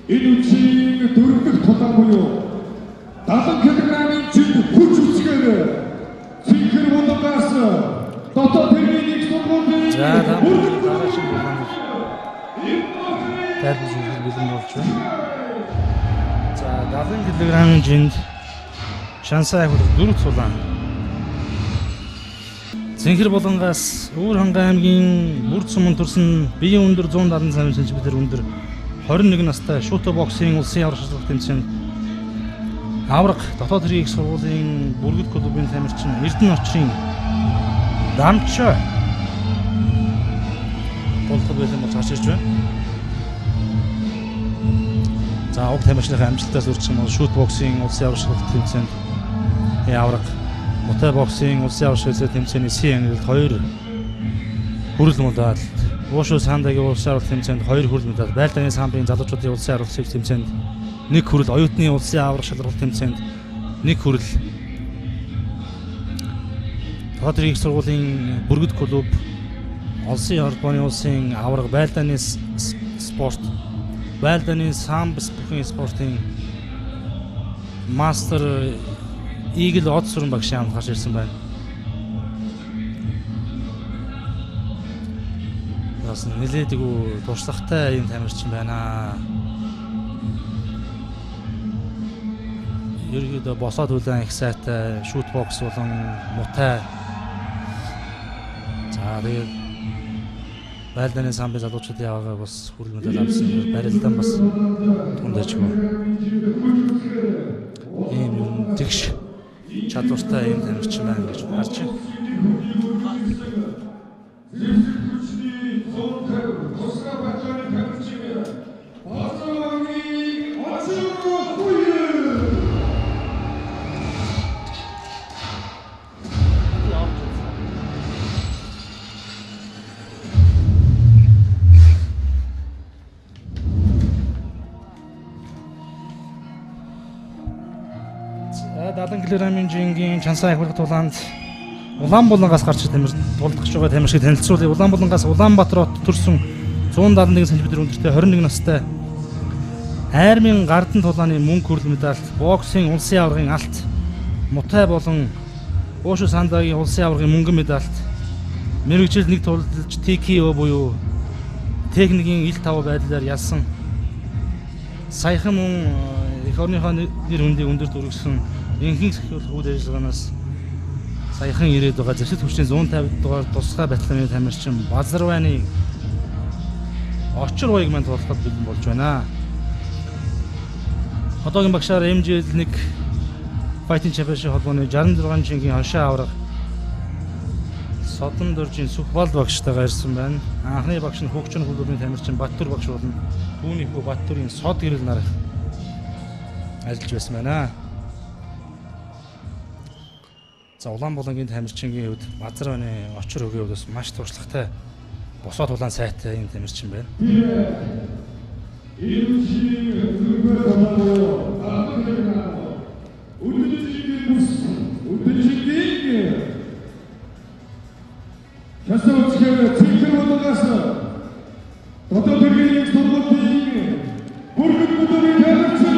Энэ үеийн дөрөвдөх тулаан буюу 70 кг-ийн жил хүч үсгээр цэнхэр болгоос дотоод тэргийн сургуулийн дараагийн булан тайлбарлах бэлэн болж байна. За 70 кг-ийн жинд шансаа хөл 4 тулаан. Цэнхэр булангаас Өвөр Хангай аймгийн Бүрд Сумын төрсөн биеийн өндөр 175 см өндөр 21 настай шуута боксийн улсын аврах шалралт тэмцээнд авраг дотоод хэргийн сургуулийн бүргэд клубын тамирчин Эрдэнэ очрын Дамч болдог байсан болж гарч ирж байна. За уг тамирчны амжилтаас үржих нь шут боксийн улсын аврах шалралт тэмцээнд авраг Мотай боксийн улсын аврах шалралт тэмцээний C ангилалд 2 хүрэл медаль, Уушуу Сандагийн улсын аврах тэмцээнд 2 хүрэл медаль, Байлдааны самбын залуучуудын улсын аврах тэмцээнд 1 хүрэл, оюутны улсын аврах шалралт тэмцээнд 1 хүрэл. Дотоод хэргийн сургуулийн бүргэд клуб, Улсын холбооны улсын авраг, Байлдааны спорт, Байлдааны самб бүхэн спортын мастер Игэл од сүрэн багшийн хамт гарч ирсэн байна. Бас нэлээдгүй туршлагатай юм тамирчин байна. Ерөнхийдөө босоод үлэн их сайтай шут бокс болон мутай. За тэгээд Байлдааны самбын залуучуудын аваагаа бас хүрэл медаль авсан. Барилдан бас тундажгүй. Ийм тэгш чадвартай юм тамирчин байна гэж харж байна. Килограммын жингийн чансаа ахварх тулаанд Улаанбулангаас гарч тулдагч байгаа тамирчид танилцуулъя. Улаанбулангаас Улаанбаатар хот төрсөн 171 см өндөртэй 21 настай Айрмын Гардан тулааны мөнгө хүрэл медаль, боксийн улсын аваргын алт, мутай болон Уушуу Сандагийн улсын аваргын мөнгөн медальт, мэргэжил нэг тулдалж TKO буюу техникийн ил тав байдлаар ялсан. Саяхан мөн эх орныхоо нэр хүндийг өндөрт өргөсөн энхийн сахиулах үйл ажиллагаанаас саяхан ирээд байгаа зэвсэг хүчний 150 дугаар тусгай батальоны тамирчин Базарваны очир уяг манд тулахад бэлэн болж байна. Одоогийн багшаар MJ1 Fighting Championship холбооны 66 жингийн хошоо авраг Содон дөржийн Сүхбалд багштайгаа ирсэн байна. Анхны багш нь Хөгчөн клубын тамирчин Баттүр багш болон түүний хүү Баттүрийн сод гэрэл нар ажиллаж байсан байна. За Улаанбулангийн тамирчингийн хувьд Базарваны очир өгийн хувьд бас маш туршлагатай босоод улаан сайтай юм тамирчин байна. Дотоод хэргийн сургуулийн бүргэд клубын тамирчин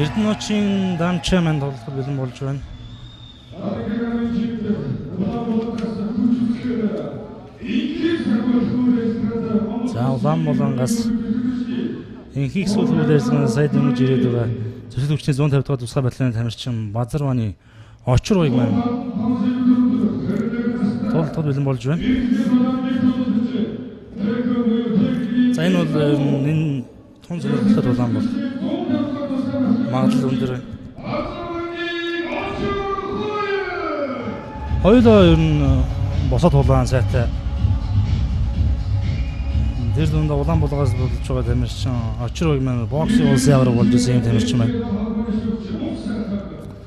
Эрдэнэ очрын Дамч манд тоглох бэлэн болж байна. За Улаанбулангаас энхийг сүүлх үйл ажиллагааны сая дөнгөж ирээд байгаа зэвсэг хүчний 150 дугаар тусгай батальоны тамирчин Базарваны очир уяг маань тоглох бэлэн болж байна. За энэ бол энэ тун зөвлөлтөд улаан бол магадлал өндөр байна. Хоёулаа ер нь босоод улаан сайтай. Тэр дундаа Улаанбулангаас болж байгаа тамирчин очир уяг маань боксийн улсын аварга болж ирсэн юм тамирчин байна.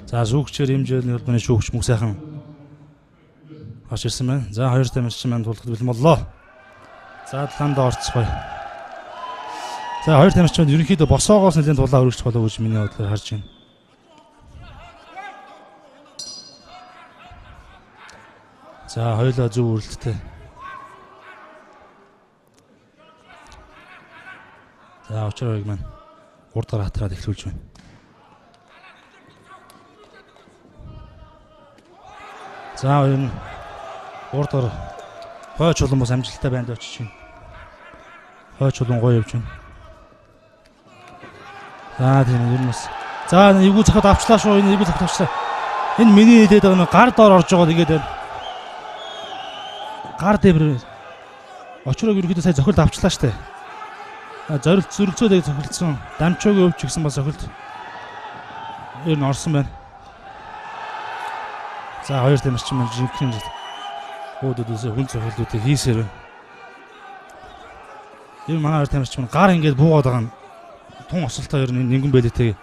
За шүүгчээр хэмжээний холбооны шүүгч мөх сайхан гарч ирсэн байна. За хоёр тамирчин маань тулахд бэлэн боллоо. За талаандаа орцгоё. За хоёр тамирчид ерөнхийдөө босоогоос нэлийн тулаа өргөж болоо гэж миний бодлоор харж байна. За хоёулаа зөв үрэлттэй. За очрыг маань урд гараа хатраад эхлүүлж байна. За энэ урд гар хойч улан бас амжилттай байнд очиж байна. Хойч улан гоё явж байна. За тийм ер нь бас. За эвгүй захад авчлаа шүү. Энэ эвгүй захад авчлаа. Энэ миний хэлээд байгаа нь гар доор орж байгаа тэгээд байна. Гар дээвэр. Очрог ерөөдөө сая зохилд авчлаа штэ. Зорилт зүрхцөөд зохилдсон. Дамчууг өвч гисэн бас зохилд. Ер нь орсон байна. За хоёр тамирчин маань жинхэнэ өөдөөсөө хүн зохилдуудыг хийсээр байна. Ер нь манай хоёр тамирчин маань гар ингээд буугаад байгаа нь тун осолтой ер нь нэгэн байлээ.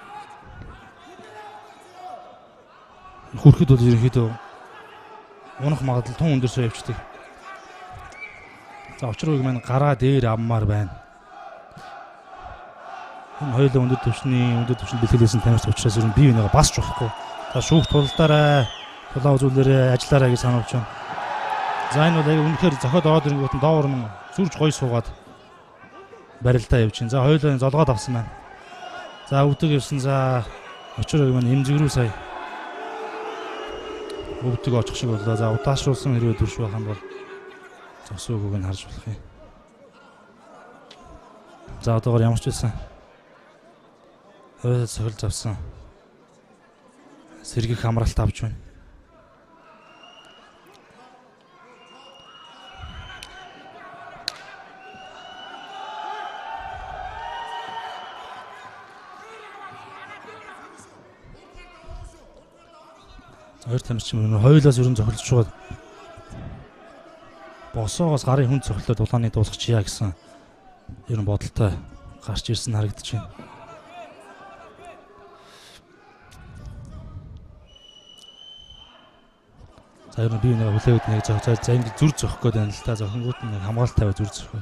Хүрэхэд бол ерөнхийдөө унах магадлал тун өндөрсөө явчихдаг. За очрыг маань гараа дээр авмаар байна. Энэ хоёулаа өндөр түвшинд бэлтгэлсэн тамирч учраас ер нь бие бинийгаа бас чухахгүй. За шүүх тулдараа тулаа үзүүлээрээ ажиллаараа гэж сануулж байна. За энэ бол яг үнэхээр зохиод ороод ирэнгүүт нь доовор нь сүрж гоё суугаад барилдаа явж байна. За хоёулаа золгоод авсан байна. За өвдөг явсан. За очрыг маань эмзэг рүү сая өвдөг очих шиг боллоо. За удаашруулсан хэрвээ дүрш байх юм бол зогсоогүйг нь харж болох юм. За одоогоор ямар ч байсан өөрөө сохилж авсан сэргийх хамралт авч байна. Хоёр тамирчин хоёулаас ерөн зохилж шууд босоогоос гарын хүнд цохилоод улааны дуулах чия гэсэн ерөн бодолтой гарч ирсэн харагдаж байна. За ерөн би нэг хүлээвд нэг за ингэ зүр зөхөх гээд байна л та. Зохингууд нэг хамгаалалт тавиа зүр зөхөө.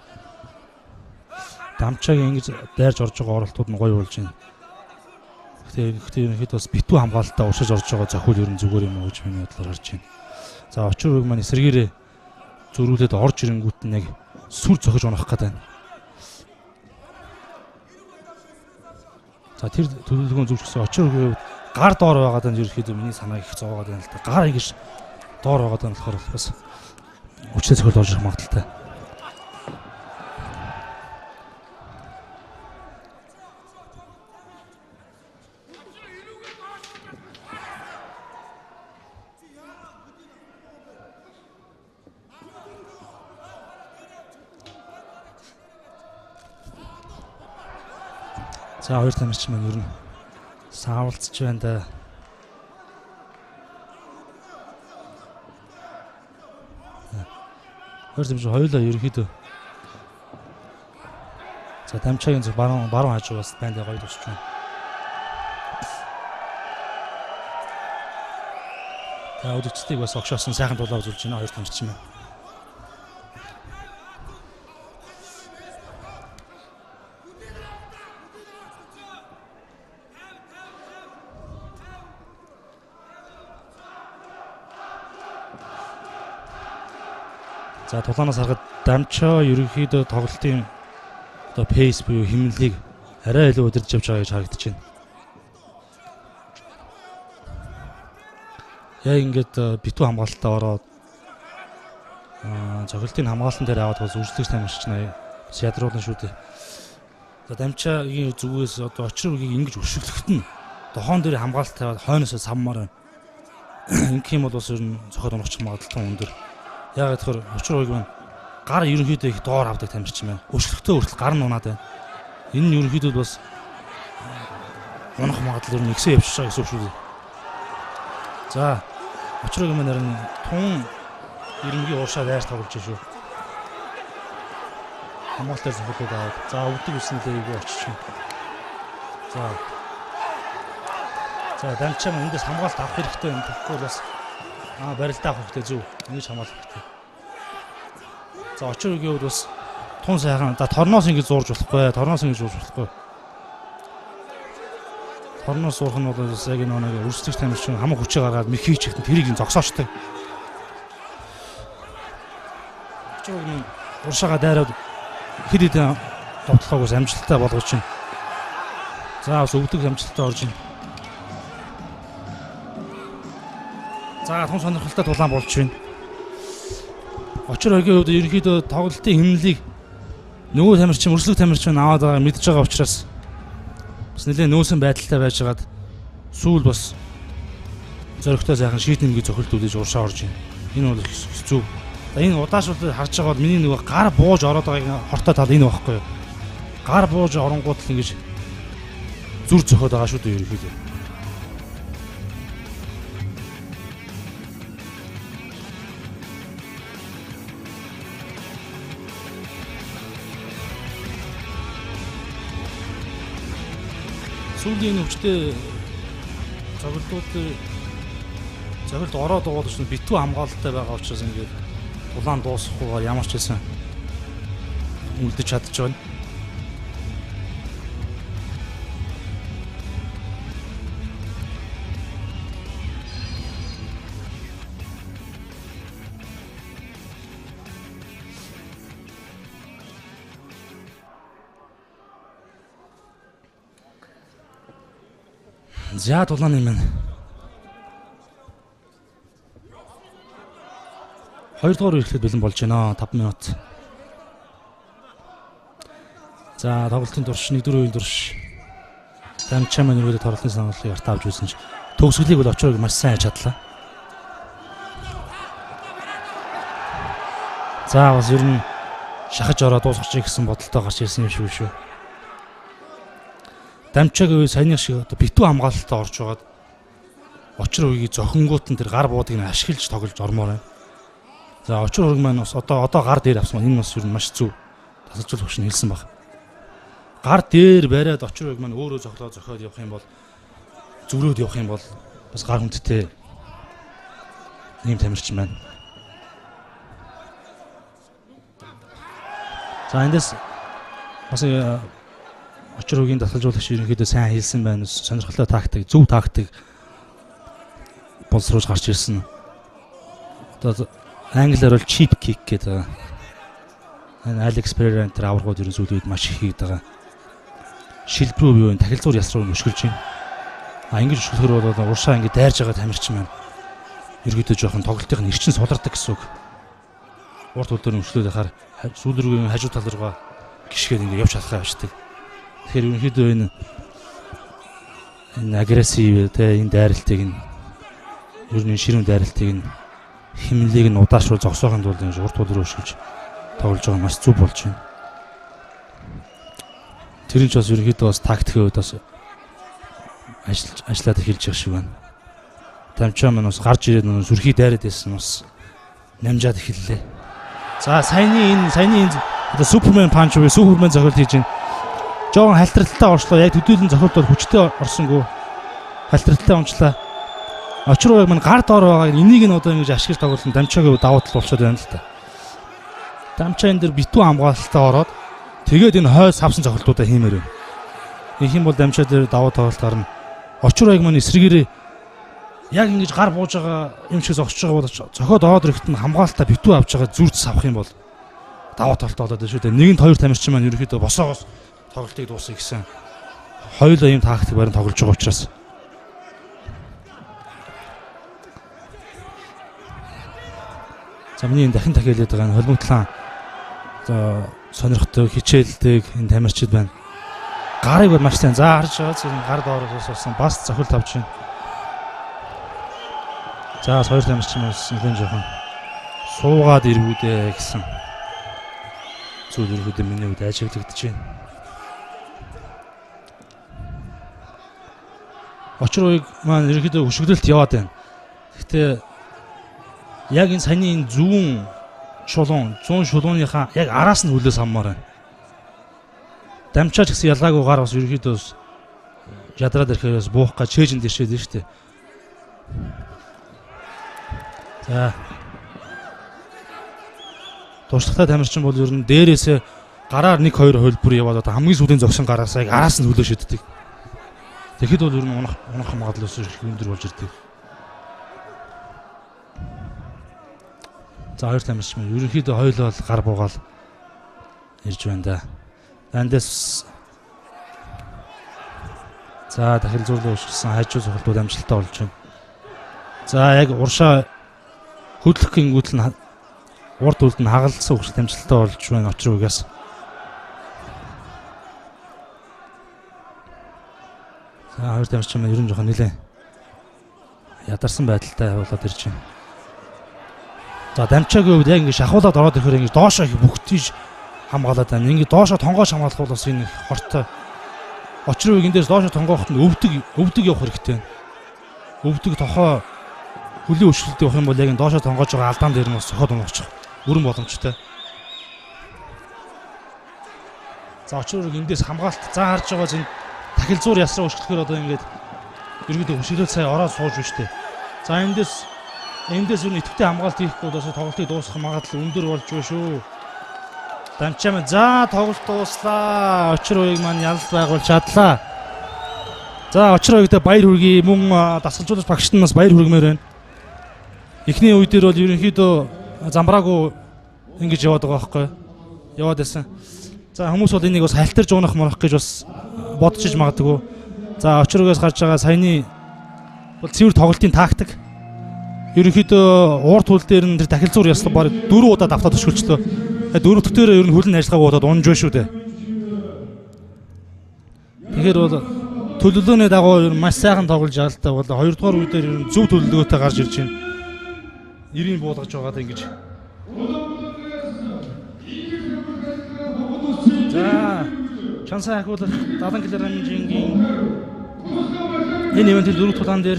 Дамчааг ингэж дайрж орж байгаа оролтууд нь гоё болж байна. Гэхдээ ерөнхийдөө бас битүү хамгаалалтаа уршиж орж байгаа зохиол ерөн зүгээр юм уу гэж миний бодлоор харж байна. За очрыг маань эсрэгээрээ зөрүүлээд орж ирэнгүүт нь яг сүр зохиж унах гээд байна. За тэр төлөвлөгөө зөвшөөрсөн очрыг гар доор байгаад нь ерөнхийдөө миний санааг их зовоогоод байна л да. Гар ингэж доор байгаад байна болохоор бас хүчтэй зохиол орж ирэх магадaltaй. За хоёр тамирчин маань ер нь саавалцж байна да. Хоёр тамирчин хоёулаа ерөнхийдөө. За дамчаагийн зөв баруун хажуу бас байндаа гоё тусч байна. За өдөрчдгийг бас огшоосон сайхан дулаа үзүүлж байна хоёр тамирчин маань. За тулаанаас харахад дамчаа ерөнхийдөө тоглолтын одоо пейс буюу хэмнэлийг арай илүү удирдах явж байгаа гэж харагдаж байна. Яг ингээд битүү хамгаалтаа ороод цохилтын хамгаалтан дээр аваад бас үржлэгч тамирчин ядруулна шүү дээ. За дамчаагийн зүгээс одоо очрыг ингэж өршөглөхт нь дохон дээр хамгаалт тавиад хойноос саммаар байна. Ингэх юм бол бас ер нь зохиод унах магадлал өндөр. Яг тэгэхээр очрыг маань гар ерөнхийдөө их доор авдаг тамирчин байна. Өршлөгтөө хүртэл гар нь унаад байна. Энэ нь ерөнхийдөө бас унах магадлал ер нь ихсээ явж байгаа гэсэн үг шүү дээ. За очрыг маань харин тун ерөнхий уушаа дайр тоглож шүү. Хамгаалтаар зохиолоод аваад за өвдөг үснэлээ ийг очиж байна. За дамчаа маань эндээс хамгаалт авах хэрэгтэй юм. Тэгэхгүй бас барилдаа авах хэрэгтэй зөв. Ингэж хамгаалах хэрэгтэй. За очрыгийн хувьд бас тун сайхан торноос ингэж зурж болохгүй. Торноос ингэж зурж болохгүй. Торноос зурх нь бол яг нэг үржлэгч тамирчин хамаг хүчээ гаргаад мэх хийчихсэн тэрийг зогсоочтой. очрог нь уршаага дайраад хэд хэдэн товтлогоос амжилттай болгож байна. За бас өвдөг амжилттай орж байна. За тун сонирхолтой тулаан болж байна. Очроогийн хувьд ерөнхийдөө тоглолтын хэмнэлийг нөгөө тамирчин, өрсөлдөг тамирчин аваад байгаа мэдж байгаа учраас бас нэлээд нөөсөн байдалтай байжгаад сүүл бас зоригтой сайхан шийднэмгийн цохилт үлээж уршаа орж байна. Энэ бол зүг. Энэ удаашруулыг харж байгаа бол миний нөгөө гар бууж ороод байгааг хортой тал энэ байхгүй юу? Гар бууж оронгууд л ингэж зүр зөхөд байгаа шүү дээ ерөнхийдөө. Сүүлийн өвчтөе цогцолт ороод байгаа ч битүү хамгаалалттай байгаа учраас ингээд тулаан дуусахгүйгээр ямар ч хэлсэн үлдэж чадчих байна. За тулааны минь 2 дугаар ирэхэд бэлэн болж байна. 5 минут. За тоглолтын турш 1-4 турш Дамчаа маань өрөөд тоглолтын саналыг арт авч үзсэн ч төгсгөлийг бол очрог маш сайн хийж чадлаа. За бас ер нь шахаж ороод дуусгачих гэсэн бодолтой гарч ирсэн юм шүү. Дамчаагийн саяны шиг одоо битүү хамгаалалтаа орж байгаад очир үеийг зохингуут нь тэр гар буудыг ашиглаж тоглож ормоор байна. За очир хөрг маань бас одоо гар дээр авсан. Энэ бас ер нь маш зүв. Тасалжуулах хөшин хэлсэн баг. Гар дээр бариад очир хөрг маань өөрөө зохиод явах юм бол зүрөөд явах юм бол бас гар хүндтэй ийм тамирчин байна. За эндээс бас очир үгийн тасалжуулагч ерөнхийдөө сайн хэлсэн байна. Сонирхолтой тактик, зөв тактик боловсруулж гарч ирсэн. Одоо англиар бол cheap kick гэдэг. Энэ Алекс Перейра энэ аваргууд ерөн сүүлийн үед маш их хийгээд байгаа. Шилбэр юу вэ? Тахилзуур яс руу өшгөлж байна. Ингэж өшгөлөхөр бол уршаа ингэ дайрж байгаа тамирчин байна. Ерөнхийдөө жоохон тоглолтын эрчин сулардаг гэсэн үг. Урт үлдээр өшгөлөд хахаар сүүлрүүгийн хажуу тал руугаа гიშгээд ингэ явж чадхаа явждаг. Тэгэхээр ерөнхийдөө энэ агрессив энэ дайралтыг нь ер нь ширүүн дайралтыг нь химнэлийг нь удаашруу зогсоохын тулд энэ урт тул руу өшгөж тоглож байгаа маш зүг болж байна. Тэр нь ч бас ерөнхийдөө бас тактикийн хувьд бас ажиллаад эхэлж байгаа шиг байна. Дамчаа маань бас гарч ирээд сүрхий дайраад байсан бас намжаад эхэллээ. За саяны энэ одоо Супермен панч уу Супермен зохиолт хийж байна. Жоон халтралтай оршлоо. Яг төдийлөн зохиолт бол хүчтэй орсонгүй. Халтралтай онцлаа. Очроо яг мань гар доор байгаа. Энийг нь одоо ингэж ашиглаж тоглолтын Дамчаагийн давуу тал болчиход байна л та. Дамчаа энэ дэр битүү хамгаалалтаа ороод тэгээд энэ хойс авсан зохиолтуудаа хиймээр байна. Их юм бол Дамчаа дээр давуу тоглолт гарна. Очроо яг мань эсрэгээрээ яг ингэж гар бууж байгаа юм шиг зогсож байгаа бол зохиод ороод ирэхэд нь хамгаалтаа битүү авч байгаа зүрдс авах юм бол давуу талтай болоод байна шүү дээ. Нэгэнд хоёр тамирчин маань ерөөхдөө босоогоос тоглолтыг дуусгая гэсэн. Хоёулаа ийм тактик барин тоглож байгаа учраас. За миний энэ дахин дахиалаад байгаа энэ холбогдлоо за сонирхтой хичээлдэг энэ тамирчид байна. Гарыг бол маш сайн. За харж байгаа зэрэг гар доороос болсон бас зохиолт авч байна. За хоёр тамирчин бас нэлээд жоохон суугаад ирвүүдээ гэсэн зүйл ерөөдөө миний хувьд ажиглагдаж байна. Очрооыг маань ерөөдөө хөшгөлөлт яваад байна. Гэхдээ яг энэ саяны энэ зүүн шулууныхаа яг араас нь хөлөөс хаммаар байна. Дамчаач гэсэн ялгаагүй гар бас ерөөдөө ядраад ирэхээс буух гэж чэйжэн дэшээд байна шүү дээ. За. Туршлагатай тамирчин бол ер нь дээрээсээ гараар 1-2 хөлбөр яваад одоо хамгийн сүүлийн зогсон гараас яг араас нь хөлөө шиддэг. Тэгэхэд бол ер нь унах магадлал өндөр болж ирдэг. За хоёр тамирч маань ерөнхийдөө хоёулаа гар буугаал ирж байна да. Эндээс за дахил зурлаа өшгсөн хажуу цохолтууд амжилттай болж байна. За яг уршаа хөдлөх гингүүт нь урд үлд нь хагалцсан хөвгөлт амжилттай болж байна очир үгээс. За хоёр тамирч маань ерөн жоохон нэлээ ядарсан байдалтай болоод ирж байна. За дамчаагийн хувьд яг ингэ шахуулаад ороод ирэхээр ингэ доошоо их бүгдийг хамгаалаад байна. Ингэ доошоо тонгооч хамгаалах бол бас энэ хортой. Очир үеийн дээрс доошоо тонгоохот нь өвдөг явах хэрэгтэй байна. Өвдөг тохоо хөлийн өшгөлт явах юм бол яг энэ доошоо тонгоож байгаа алдаан дээр нь бас цохоод оночих бүрэн боломжтой. За очир үеийн эндээс хамгаалт за харж байгаа зэн дахил зур ясраа өшгөлөхөр одоо ингэж ерөөдөө хөшөөлөл сая ороод сууж байна шүү дээ. За эндээс юу идэвхтэй хамгаалт хийхгүй болоосо тоглолтыг дуусгах магадлал өндөр болж байна шүү. Дамчаа маань за тоглолт дууслаа. Очир уяг маань ялалт байгуул чадлаа. За очир уягтай баяр хүргэе. Мөн дасгалжуулагч багшд нь бас баяр хүргэмээр байна. Эхний үе дээр бол ерөнхийдөө замбраагүй ингэж яваад байгаа байхгүй. Яваад байсан. За хүмүүс бол энийг бас халтарж уунах морох гэж бас бодож иж магадгүй. За очир угаас гарч байгаа саяны бол цэвэр тоглолтын тактик. Ерөнхийдөө урд хөл дээр нь тэр дахил зур яслав баг 4 удаа давтаад өшгөлчлөө. Дөрөвдөх дээр ер нь хөлн ажиллагааг удаад унж байна шүү дээ. Тэгэхээр бол төлөвлөөний дагуу ер нь маш сайхан тоглож байгаа л та бол 2 дугаар үе дээр ер нь зөв төлөвлөгөөтэй гарч ирж байна. 90 буулгаж байгаад ингэж. За Чансаа ахвал 70 кг жингийн энэ ивэнт 4 тулаан дээр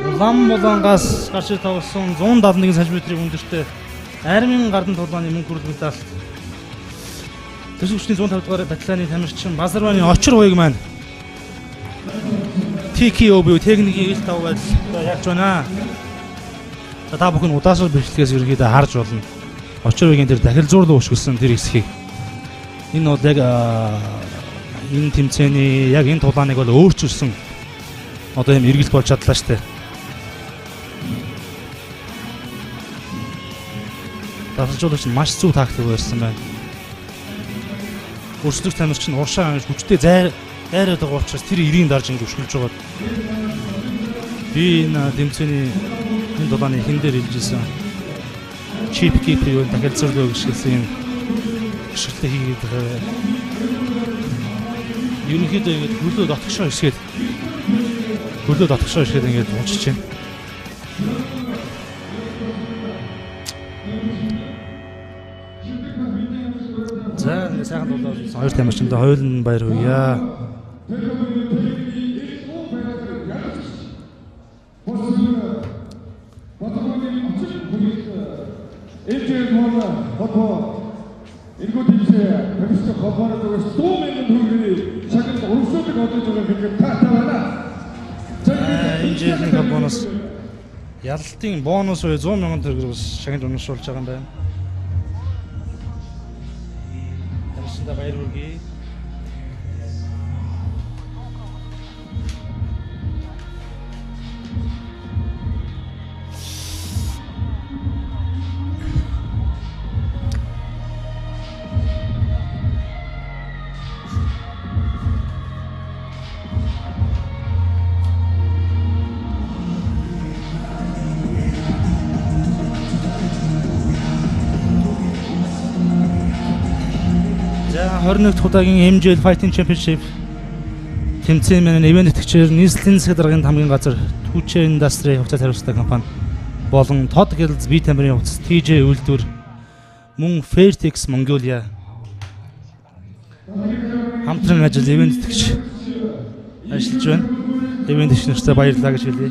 Улаан Булангаас гарч тоглосон 171 см-ийн өндөртэй Армийн гардан тулааны мөнгө хүрэлт медаль. Төсөвчний 150 дугаар батальоны тамирчин Базарваны очир уяг маань TKO буюу техникийн ил тав байдал яаж байна. За та бүхэн удаашрал бичлэгээс ерөнхийдөө харж болно. Очир уягийн тэр дахил зуурлуу өшгөлсөн тэр хэсгийг. Энэ бол яг энэ тэмцээний яг энэ тулааныг бол өөрчилсөн одоо юм эргэлт болж чадлаа штэ. Дасгалжуулагч нь маш зөв тактик барьсан байна. Өрсөлдөх тамирч нь уршаа хүчтэй зайраад байгаа учраас тэр 90-ийн дарж ингэ өшгөлж байгаа. Би энэ тэмцээний энэ дулааны хэн дээр илжсэн чип кипер юу дахил зөрлөө гişгэлсэн юм гişгэлтэй хийгээд байгаа. Ерөнхийдөө ингэ хөлөө дотгошоо ишгээд ингэ унчиж байна. За ингэ сайхан дулаад хоёр тамирчиндээ хоёулын баяр хүргье. Иргүүд ийшээ тамирчин холбооны зүгээс 100,000 төгрөгийн шагнал өргөсөлтөг одож байгаа гэдэг таатай байна. Энэ жилийн холбооноос ялалтын бонус буюу 100,000 төгрөгөөс шагнал урамшуулж байгаа юм байна. Тамирчиндаа баяр хүргэе. За 21 дахь удаагийн MJL Fighting Championship тэмцээн маань ивент итгэгчээр нийслэлийн засаг даргын хамгийн газар Түүчээ Industry хувьцаат хариуцлагатай компани болон Todd Gills бие тамирын хувьцас TJ үйлдвэр мөн Fairtex Mongolia хамтран ажил ивент итгэгч ажиллаж байна. Ивент итгэгчнэртэй баярлалаа гэж хэлье.